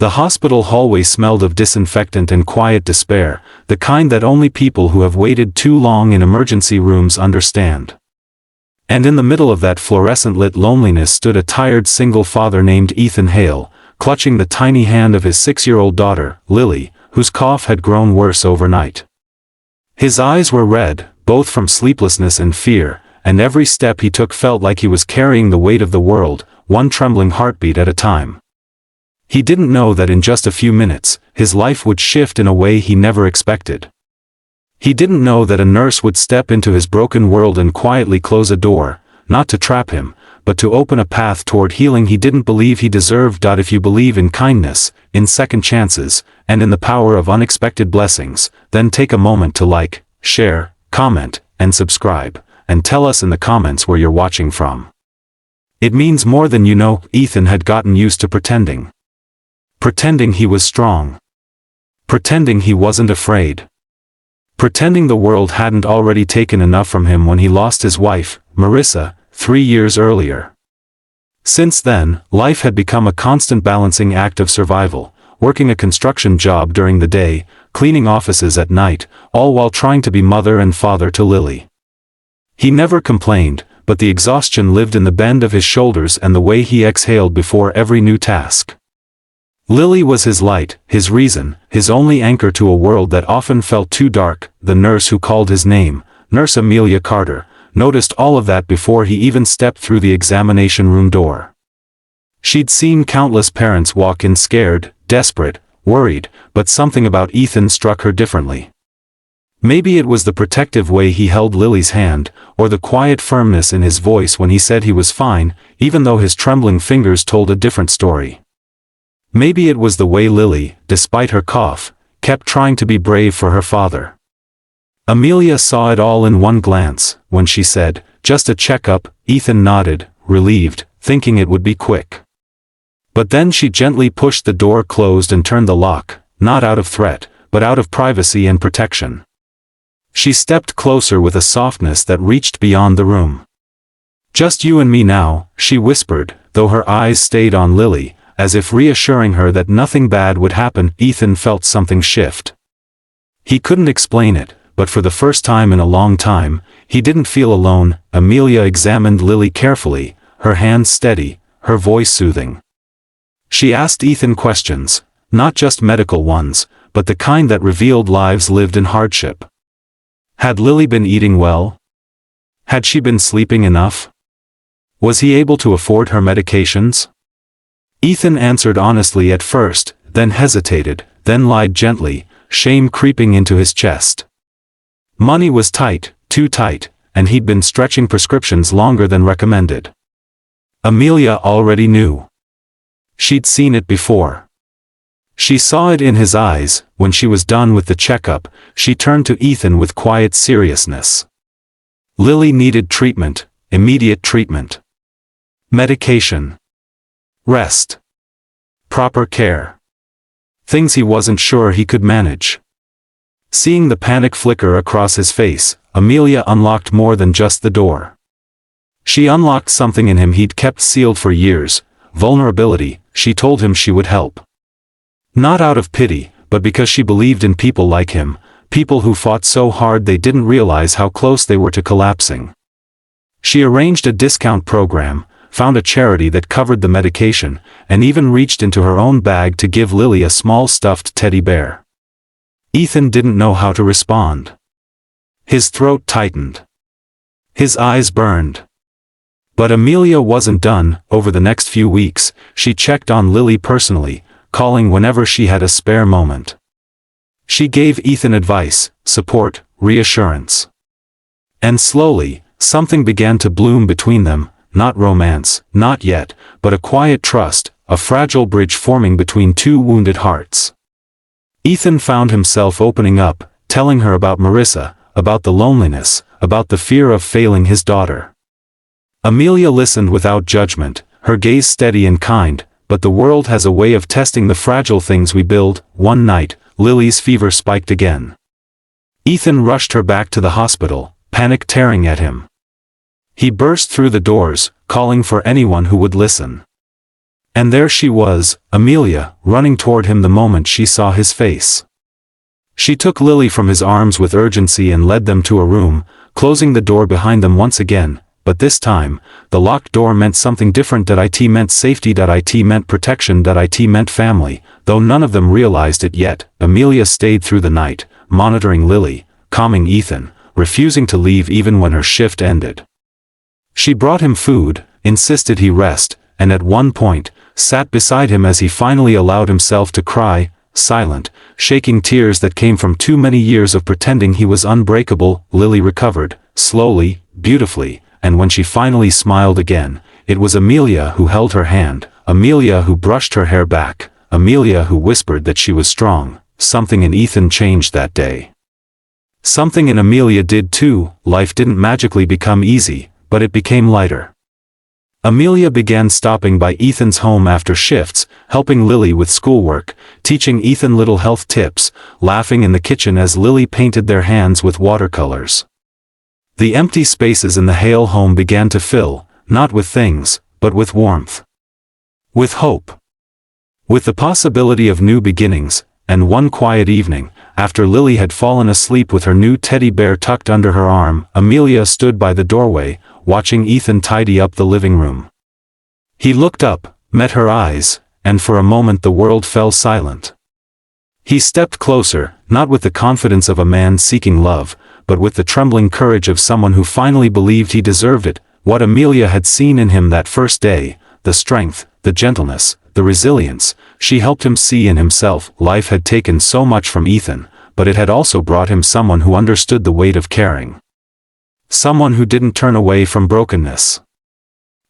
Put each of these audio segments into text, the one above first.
The hospital hallway smelled of disinfectant and quiet despair, the kind that only people who have waited too long in emergency rooms understand. And in the middle of that fluorescent-lit loneliness stood a tired single father named Ethan Hale, clutching the tiny hand of his 6-year-old daughter, Lily, whose cough had grown worse overnight. His eyes were red, both from sleeplessness and fear, and every step he took felt like he was carrying the weight of the world, one trembling heartbeat at a time. He didn't know that in just a few minutes, his life would shift in a way he never expected. He didn't know that a nurse would step into his broken world and quietly close a door, not to trap him, but to open a path toward healing he didn't believe he deserved. If you believe in kindness, in second chances, and in the power of unexpected blessings, then take a moment to like, share, comment, and subscribe, and tell us in the comments where you're watching from. It means more than you know. Ethan had gotten used to pretending. Pretending he was strong. Pretending he wasn't afraid. Pretending the world hadn't already taken enough from him when he lost his wife, Marissa, 3 years earlier. Since then, life had become a constant balancing act of survival, working a construction job during the day, cleaning offices at night, all while trying to be mother and father to Lily. He never complained, but the exhaustion lived in the bend of his shoulders and the way he exhaled before every new task. Lily was his light, his reason, his only anchor to a world that often felt too dark. The nurse who called his name, Nurse Amelia Carter, noticed all of that before he even stepped through the examination room door. She'd seen countless parents walk in scared, desperate, worried, but something about Ethan struck her differently. Maybe it was the protective way he held Lily's hand, or the quiet firmness in his voice when he said he was fine, even though his trembling fingers told a different story. Maybe it was the way Lily, despite her cough, kept trying to be brave for her father. Amelia saw it all in one glance. When she said, "Just a checkup," Ethan nodded, relieved, thinking it would be quick. But then she gently pushed the door closed and turned the lock, not out of threat, but out of privacy and protection. She stepped closer with a softness that reached beyond the room. "Just you and me now," she whispered, though her eyes stayed on Lily, as if reassuring her that nothing bad would happen. Ethan felt something shift. He couldn't explain it, but for the first time in a long time, he didn't feel alone. Amelia examined Lily carefully, her hands steady, her voice soothing. She asked Ethan questions, not just medical ones, but the kind that revealed lives lived in hardship. Had Lily been eating well? Had she been sleeping enough? Was he able to afford her medications? Ethan answered honestly at first, then hesitated, then lied gently, shame creeping into his chest. Money was tight, too tight, and he'd been stretching prescriptions longer than recommended. Amelia already knew. She'd seen it before. She saw it in his eyes. When she was done with the checkup, she turned to Ethan with quiet seriousness. Lily needed treatment, immediate treatment. Medication. Rest. Proper care. Things he wasn't sure he could manage. Seeing the panic flicker across his face, Amelia unlocked more than just the door. She unlocked something in him he'd kept sealed for years, vulnerability. She told him she would help. Not out of pity, but because she believed in people like him, people who fought so hard they didn't realize how close they were to collapsing. She arranged a discount program, found a charity that covered the medication, and even reached into her own bag to give Lily a small stuffed teddy bear. Ethan didn't know how to respond. His throat tightened. His eyes burned. But Amelia wasn't done. Over the next few weeks, she checked on Lily personally, calling whenever she had a spare moment. She gave Ethan advice, support, reassurance. And slowly, something began to bloom between them. Not romance, not yet, but a quiet trust, a fragile bridge forming between two wounded hearts. Ethan found himself opening up, telling her about Marissa, about the loneliness, about the fear of failing his daughter. Amelia listened without judgment, her gaze steady and kind. But the world has a way of testing the fragile things we build. One night, Lily's fever spiked again. Ethan rushed her back to the hospital, panic tearing at him. He burst through the doors, calling for anyone who would listen. And there she was, Amelia, running toward him the moment she saw his face. She took Lily from his arms with urgency and led them to a room, closing the door behind them once again, but this time, the locked door meant something different. It meant safety. It meant protection. It meant family, though none of them realized it yet. Amelia stayed through the night, monitoring Lily, calming Ethan, refusing to leave even when her shift ended. She brought him food, insisted he rest, and at one point, sat beside him as he finally allowed himself to cry, silent, shaking tears that came from too many years of pretending he was unbreakable. Lily recovered, slowly, beautifully, and when she finally smiled again, it was Amelia who held her hand, Amelia who brushed her hair back, Amelia who whispered that she was strong. Something in Ethan changed that day. Something in Amelia did too. Life didn't magically become easy, but it became lighter. Amelia began stopping by Ethan's home after shifts, helping Lily with schoolwork, teaching Ethan little health tips, laughing in the kitchen as Lily painted their hands with watercolors. The empty spaces in the Hale home began to fill, not with things, but with warmth. With hope. With the possibility of new beginnings. And one quiet evening, after Lily had fallen asleep with her new teddy bear tucked under her arm, Amelia stood by the doorway, watching Ethan tidy up the living room. He looked up, met her eyes, and for a moment the world fell silent. He stepped closer, not with the confidence of a man seeking love, but with the trembling courage of someone who finally believed he deserved it. What Amelia had seen in him that first day, the strength, the gentleness, the resilience, she helped him see in himself. Life had taken so much from Ethan, but it had also brought him someone who understood the weight of caring. Someone who didn't turn away from brokenness.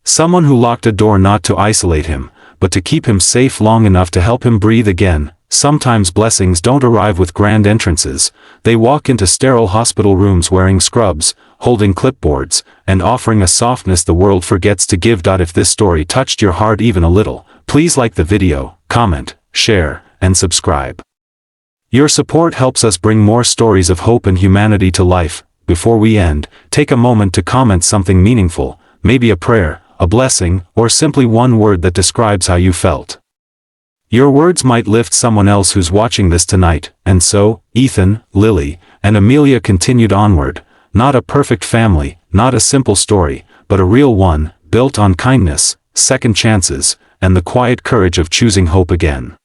Someone who locked a door not to isolate him, but to keep him safe long enough to help him breathe again. Sometimes blessings don't arrive with grand entrances. They walk into sterile hospital rooms wearing scrubs, holding clipboards, and offering a softness the world forgets to give. If this story touched your heart even a little, please like the video, comment, share, and subscribe. Your support helps us bring more stories of hope and humanity to life. Before we end, take a moment to comment something meaningful, maybe a prayer, a blessing, or simply one word that describes how you felt. Your words might lift someone else who's watching this tonight. And so, Ethan, Lily, and Amelia continued onward, not a perfect family, not a simple story, but a real one, built on kindness, second chances, and the quiet courage of choosing hope again.